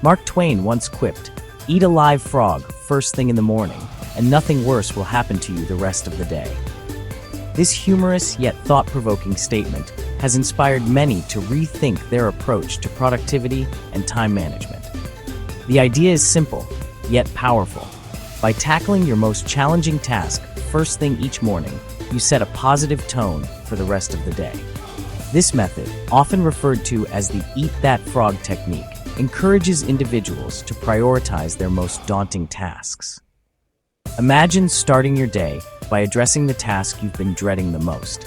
Mark Twain once quipped, "Eat a live frog first thing in the morning, and nothing worse will happen to you the rest of the day." This humorous yet thought-provoking statement has inspired many to rethink their approach to productivity and time management. The idea is simple, yet powerful. By tackling your most challenging task first thing each morning, you set a positive tone for the rest of the day. This method, often referred to as the "eat that frog" technique, encourages individuals to prioritize their most daunting tasks. Imagine starting your day by addressing the task you've been dreading the most.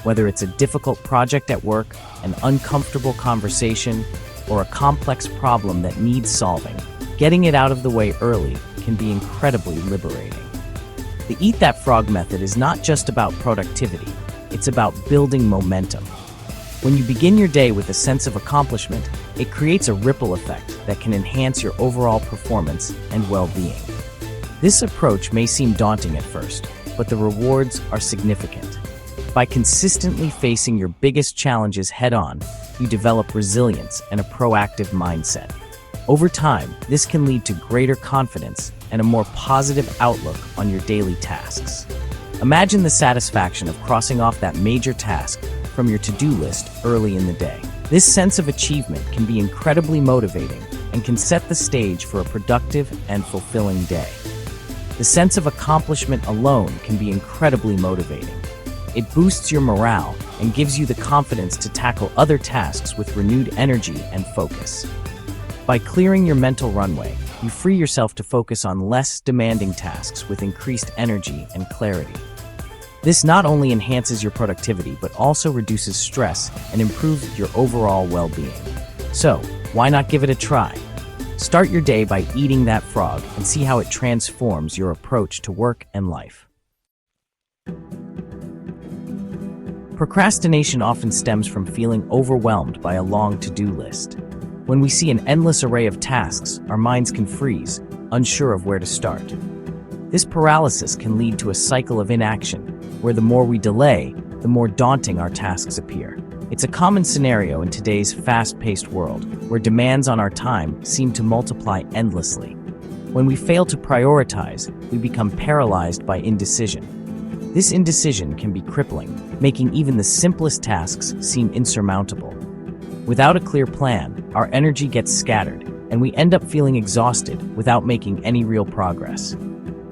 Whether it's a difficult project at work, an uncomfortable conversation, or a complex problem that needs solving, getting it out of the way early can be incredibly liberating. The "eat that frog" method is not just about productivity, it's about building momentum. When you begin your day with a sense of accomplishment, it creates a ripple effect that can enhance your overall performance and well-being. This approach may seem daunting at first, but the rewards are significant. By consistently facing your biggest challenges head-on, you develop resilience and a proactive mindset. Over time, this can lead to greater confidence and a more positive outlook on your daily tasks. Imagine the satisfaction of crossing off that major task from your to-do list early in the day. This sense of achievement can be incredibly motivating and can set the stage for a productive and fulfilling day. The sense of accomplishment alone can be incredibly motivating. It boosts your morale and gives you the confidence to tackle other tasks with renewed energy and focus. By clearing your mental runway, you free yourself to focus on less demanding tasks with increased energy and clarity. This not only enhances your productivity but also reduces stress and improves your overall well-being. So, why not give it a try? Start your day by eating that frog and see how it transforms your approach to work and life. Procrastination often stems from feeling overwhelmed by a long to-do list. When we see an endless array of tasks, our minds can freeze, unsure of where to start. This paralysis can lead to a cycle of inaction, where the more we delay, the more daunting our tasks appear. It's a common scenario in today's fast-paced world, where demands on our time seem to multiply endlessly. When we fail to prioritize, we become paralyzed by indecision. This indecision can be crippling, making even the simplest tasks seem insurmountable. Without a clear plan, our energy gets scattered, and we end up feeling exhausted without making any real progress.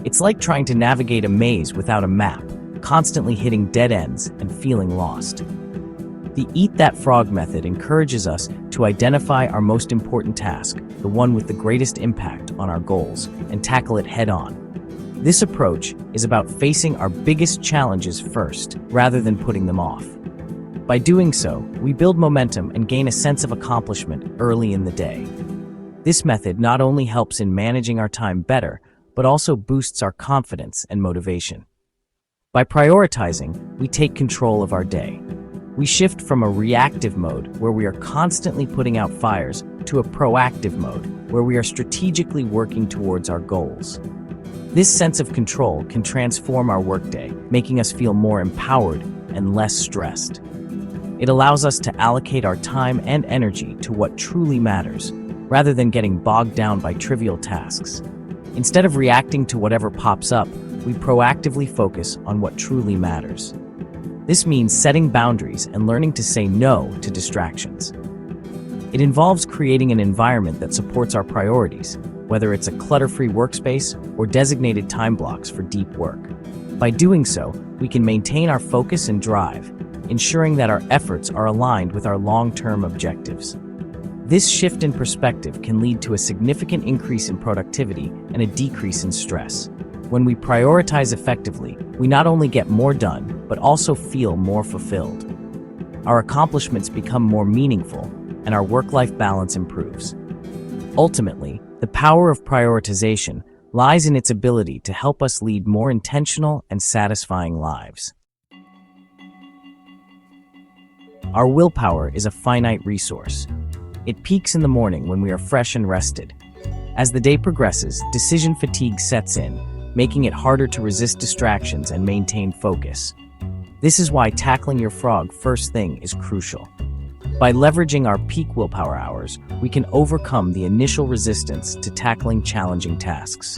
It's like trying to navigate a maze without a map, constantly hitting dead ends and feeling lost. The "eat that frog" method encourages us to identify our most important task, the one with the greatest impact on our goals, and tackle it head-on. This approach is about facing our biggest challenges first, rather than putting them off. By doing so, we build momentum and gain a sense of accomplishment early in the day. This method not only helps in managing our time better, but also boosts our confidence and motivation. By prioritizing, we take control of our day. We shift from a reactive mode, where we are constantly putting out fires, to a proactive mode, where we are strategically working towards our goals. This sense of control can transform our workday, making us feel more empowered and less stressed. It allows us to allocate our time and energy to what truly matters, rather than getting bogged down by trivial tasks. Instead of reacting to whatever pops up, we proactively focus on what truly matters. This means setting boundaries and learning to say no to distractions. It involves creating an environment that supports our priorities, whether it's a clutter-free workspace or designated time blocks for deep work. By doing so, we can maintain our focus and drive, ensuring that our efforts are aligned with our long-term objectives. This shift in perspective can lead to a significant increase in productivity and a decrease in stress. When we prioritize effectively, we not only get more done, but also feel more fulfilled. Our accomplishments become more meaningful, and our work-life balance improves. Ultimately, the power of prioritization lies in its ability to help us lead more intentional and satisfying lives. Our willpower is a finite resource. It peaks in the morning when we are fresh and rested. As the day progresses, decision fatigue sets in, making it harder to resist distractions and maintain focus. This is why tackling your frog first thing is crucial. By leveraging our peak willpower hours, we can overcome the initial resistance to tackling challenging tasks.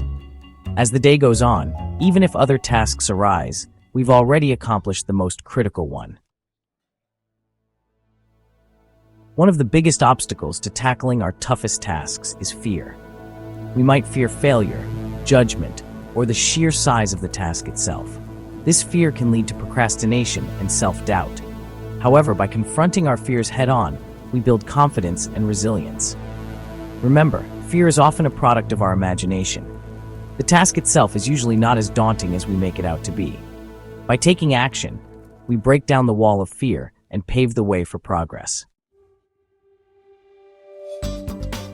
As the day goes on, even if other tasks arise, we've already accomplished the most critical one. One of the biggest obstacles to tackling our toughest tasks is fear. We might fear failure, judgment, or the sheer size of the task itself. This fear can lead to procrastination and self-doubt. However, by confronting our fears head-on, we build confidence and resilience. Remember, fear is often a product of our imagination. The task itself is usually not as daunting as we make it out to be. By taking action, we break down the wall of fear and pave the way for progress.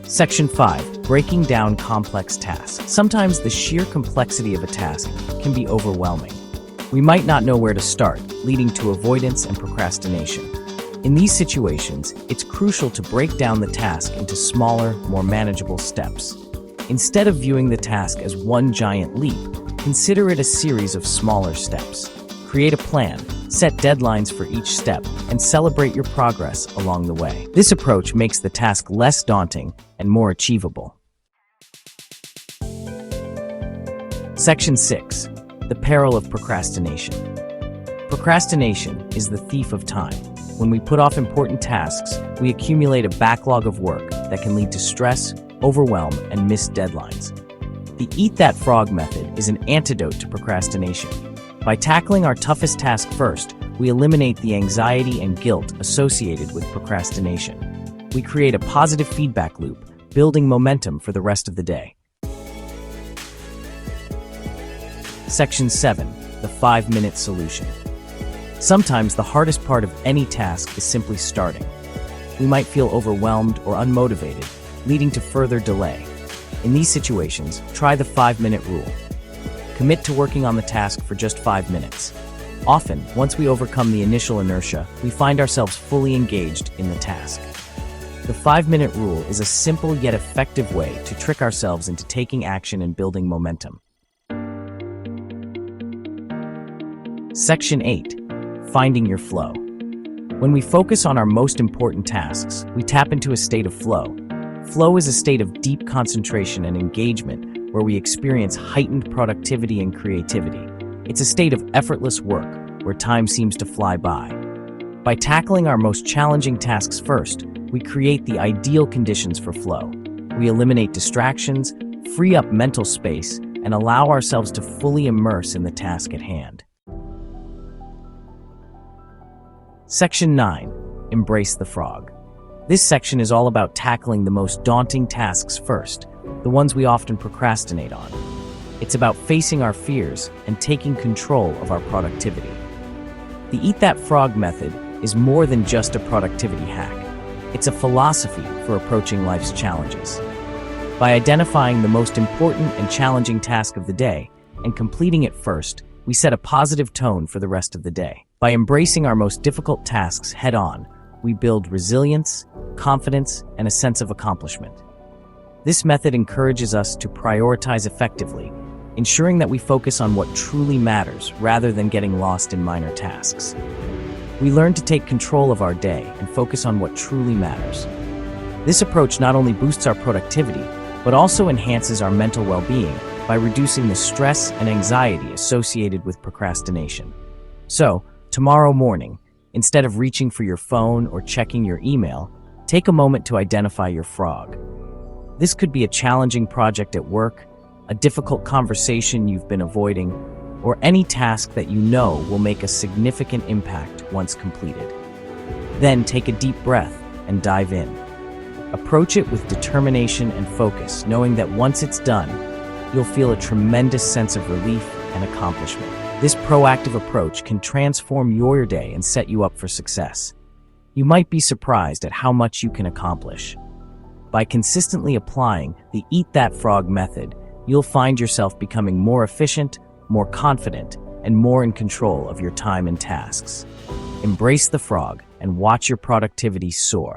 Section 5. Breaking down complex tasks. Sometimes the sheer complexity of a task can be overwhelming. We might not know where to start, leading to avoidance and procrastination. In these situations, it's crucial to break down the task into smaller, more manageable steps. Instead of viewing the task as one giant leap, consider it a series of smaller steps. Create a plan, set deadlines for each step, and celebrate your progress along the way. This approach makes the task less daunting and more achievable. Section 6. The peril of procrastination. Procrastination is the thief of time. When we put off important tasks, we accumulate a backlog of work that can lead to stress, overwhelm, and missed deadlines. The Eat That Frog method is an antidote to procrastination. By tackling our toughest task first, we eliminate the anxiety and guilt associated with procrastination. We create a positive feedback loop, building momentum for the rest of the day. Section 7. The 5-minute solution. Sometimes the hardest part of any task is simply starting. We might feel overwhelmed or unmotivated, leading to further delay. In these situations, try the 5-minute rule. Commit to working on the task for just 5 minutes. Often, once we overcome the initial inertia, we find ourselves fully engaged in the task. The 5-minute rule is a simple yet effective way to trick ourselves into taking action and building momentum. Section 8. Finding your flow. When we focus on our most important tasks, we tap into a state of flow. Flow is a state of deep concentration and engagement where we experience heightened productivity and creativity. It's a state of effortless work where time seems to fly by. By tackling our most challenging tasks first, we create the ideal conditions for flow. We eliminate distractions, free up mental space, and allow ourselves to fully immerse in the task at hand. Section 9. Embrace the frog. This section is all about tackling the most daunting tasks first, the ones we often procrastinate on. It's about facing our fears and taking control of our productivity. The Eat That Frog method is more than just a productivity hack. It's a philosophy for approaching life's challenges. By identifying the most important and challenging task of the day and completing it first, we set a positive tone for the rest of the day. By embracing our most difficult tasks head-on, we build resilience, confidence, and a sense of accomplishment. This method encourages us to prioritize effectively, ensuring that we focus on what truly matters rather than getting lost in minor tasks. We learn to take control of our day and focus on what truly matters. This approach not only boosts our productivity, but also enhances our mental well-being by reducing the stress and anxiety associated with procrastination. So, tomorrow morning, instead of reaching for your phone or checking your email, take a moment to identify your frog. This could be a challenging project at work, a difficult conversation you've been avoiding, or any task that you know will make a significant impact once completed. Then take a deep breath and dive in. Approach it with determination and focus, knowing that once it's done, you'll feel a tremendous sense of relief and accomplishment. This proactive approach can transform your day and set you up for success. You might be surprised at how much you can accomplish. By consistently applying the Eat That Frog method, you'll find yourself becoming more efficient, more confident, and more in control of your time and tasks. Embrace the frog and watch your productivity soar.